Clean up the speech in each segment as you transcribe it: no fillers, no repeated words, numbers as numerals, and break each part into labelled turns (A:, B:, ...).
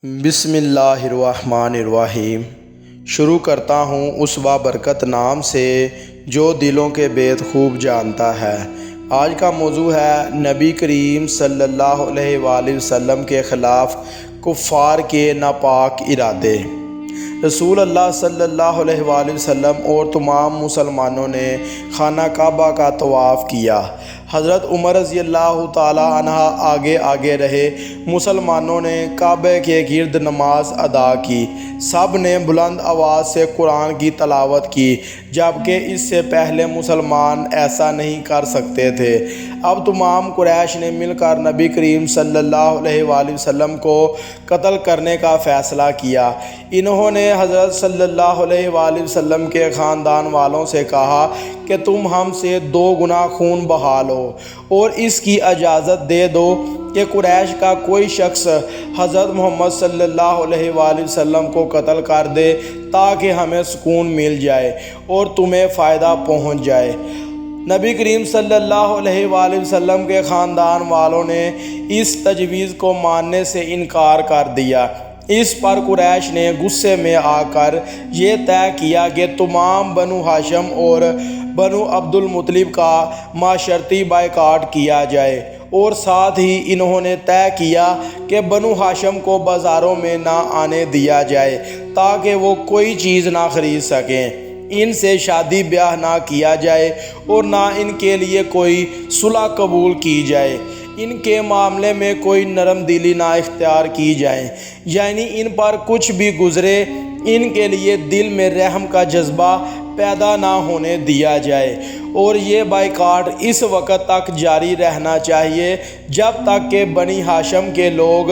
A: بسم اللہ الرحمن الرحیم۔ شروع کرتا ہوں اس بابرکت نام سے جو دلوں کے بید خوب جانتا ہے۔ آج کا موضوع ہے نبی کریم صلی اللہ علیہ وآلہ وسلم کے خلاف کفار کے ناپاک ارادے۔ رسول اللہ صلی اللہ علیہ وآلہ وسلم اور تمام مسلمانوں نے خانہ کعبہ کا طواف کیا۔ حضرت عمر رضی اللہ تعالیٰ عنہ آگے رہے۔ مسلمانوں نے کعبے کے گرد نماز ادا کی۔ سب نے بلند آواز سے قرآن کی تلاوت کی، جبکہ اس سے پہلے مسلمان ایسا نہیں کر سکتے تھے۔ اب تمام قریش نے مل کر نبی کریم صلی اللہ علیہ وآلہ وسلم کو قتل کرنے کا فیصلہ کیا۔ انہوں نے حضرت صلی اللہ علیہ وآلہ وسلم کے خاندان والوں سے کہا کہ تم ہم سے 2 گنا خون بہا لو اور اس کی اجازت دے دو کہ قریش کا کوئی شخص حضرت محمد صلی اللہ علیہ وآلہ وسلم کو قتل کر دے تاکہ ہمیں سکون مل جائے اور تمہیں فائدہ پہنچ جائے۔ نبی کریم صلی اللہ علیہ وآلہ وسلم کے خاندان والوں نے اس تجویز کو ماننے سے انکار کر دیا۔ اس پر قریش نے غصے میں آ کر یہ طے کیا کہ تمام بنو ہاشم اور بنو عبد المطلب کا معاشرتی بائیکاٹ کیا جائے، اور ساتھ ہی انہوں نے طے کیا کہ بنو ہاشم کو بازاروں میں نہ آنے دیا جائے تاکہ وہ کوئی چیز نہ خرید سکیں، ان سے شادی بیاہ نہ کیا جائے اور نہ ان کے لیے کوئی صلح قبول کی جائے، ان کے معاملے میں کوئی نرم دلی نہ اختیار کی جائے، یعنی ان پر کچھ بھی گزرے ان کے لیے دل میں رحم کا جذبہ پیدا نہ ہونے دیا جائے، اور یہ بائیکاٹ اس وقت تک جاری رہنا چاہیے جب تک کہ بنی ہاشم کے لوگ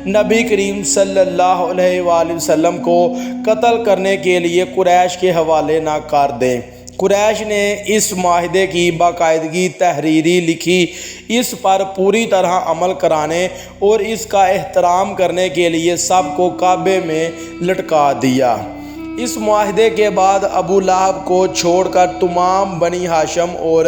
A: نبی کریم صلی اللہ علیہ وآلہ وسلم کو قتل کرنے کے لیے قریش کے حوالے نہ کر دیں۔ قریش نے اس معاہدے کی باقاعدگی تحریری لکھی، اس پر پوری طرح عمل کرانے اور اس کا احترام کرنے کے لیے سب کو کعبے میں لٹکا دیا۔ اس معاہدے کے بعد ابو لہب کو چھوڑ کر تمام بنی ہاشم اور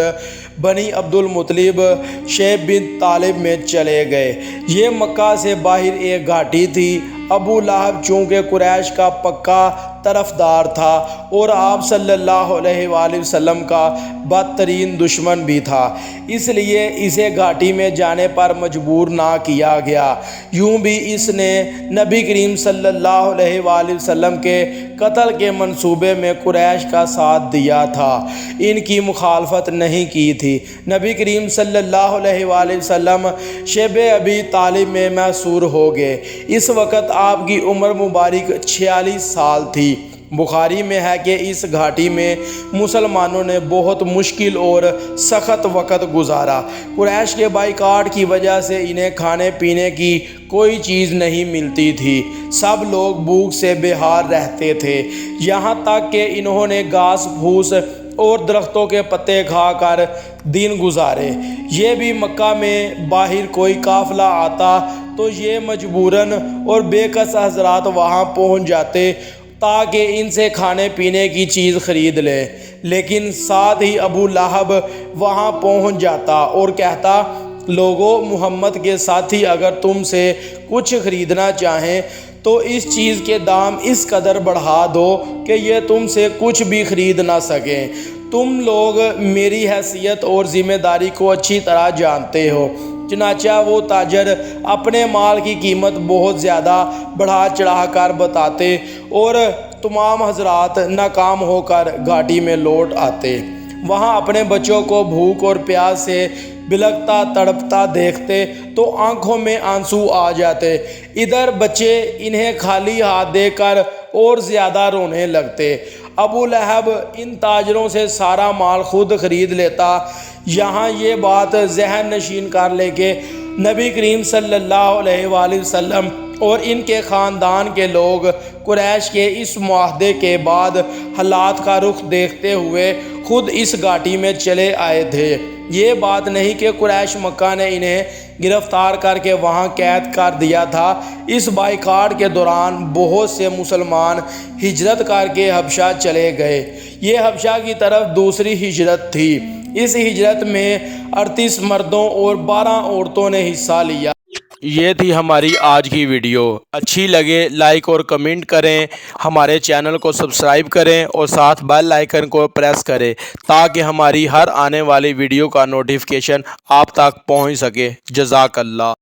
A: بنی عبد المطلب شیب بن طالب میں چلے گئے۔ یہ مکہ سے باہر ایک گھاٹی تھی۔ ابو لہب چونکہ قریش کا پکا طرفدار تھا اور آپ صلی اللہ علیہ وآلہ وسلم کا بدترین دشمن بھی تھا، اس لیے اسے گھاٹی میں جانے پر مجبور نہ کیا گیا۔ یوں بھی اس نے نبی کریم صلی اللہ علیہ وآلہ وسلم کے قتل کے منصوبے میں قریش کا ساتھ دیا تھا، ان کی مخالفت نہیں کی تھی۔ نبی کریم صلی اللہ علیہ وآلہ وسلم شیب ابی طالب میں محصور ہو گئے۔ اس وقت آپ کی عمر مبارک 46 سال تھی۔ بخاری میں ہے کہ اس گھاٹی میں مسلمانوں نے بہت مشکل اور سخت وقت گزارا۔ قریش کے بائیکاٹ کی وجہ سے انہیں کھانے پینے کی کوئی چیز نہیں ملتی تھی، سب لوگ بھوک سے بے حال رہتے تھے، یہاں تک کہ انہوں نے گھاس پھوس اور درختوں کے پتے کھا کر دن گزارے۔ یہ بھی مکہ میں باہر کوئی قافلہ آتا تو یہ مجبوراً اور بے کس حضرات وہاں پہنچ جاتے تاکہ ان سے کھانے پینے کی چیز خرید لیں، لیکن ساتھ ہی ابو لہب وہاں پہنچ جاتا اور کہتا، لوگو، محمد کے ساتھی اگر تم سے کچھ خریدنا چاہیں تو اس چیز کے دام اس قدر بڑھا دو کہ یہ تم سے کچھ بھی خرید نہ سکیں۔ تم لوگ میری حیثیت اور ذمہ داری کو اچھی طرح جانتے ہو۔ چنانچہ وہ تاجر اپنے مال کی قیمت بہت زیادہ بڑھا چڑھا کر بتاتے اور تمام حضرات ناکام ہو کر گھاٹی میں لوٹ آتے۔ وہاں اپنے بچوں کو بھوک اور پیاس سے بلکتا تڑپتا دیکھتے تو آنکھوں میں آنسو آ جاتے۔ ادھر بچے انہیں خالی ہاتھ دیکھ کر اور زیادہ رونے لگتے۔ ابو لہب ان تاجروں سے سارا مال خود خرید لیتا۔ یہاں یہ بات ذہن نشین کر لے کہ نبی کریم صلی اللہ علیہ وآلہ وسلم اور ان کے خاندان کے لوگ قریش کے اس معاہدے کے بعد حالات کا رخ دیکھتے ہوئے خود اس گھاٹی میں چلے آئے تھے۔ یہ بات نہیں کہ قریش مکہ نے انہیں گرفتار کر کے وہاں قید کر دیا تھا۔ اس بائیکاٹ کے دوران بہت سے مسلمان ہجرت کر کے حبشہ چلے گئے۔ یہ حبشہ کی طرف دوسری ہجرت تھی۔ اس ہجرت میں 38 مردوں اور 12 عورتوں نے حصہ لیا۔ یہ تھی ہماری آج کی ویڈیو، اچھی لگے لائک اور کمنٹ کریں، ہمارے چینل کو سبسکرائب کریں اور ساتھ بیل آئیکن کو پریس کریں تاکہ ہماری ہر آنے والی ویڈیو کا نوٹیفیکیشن آپ تک پہنچ سکے۔ جزاک اللہ۔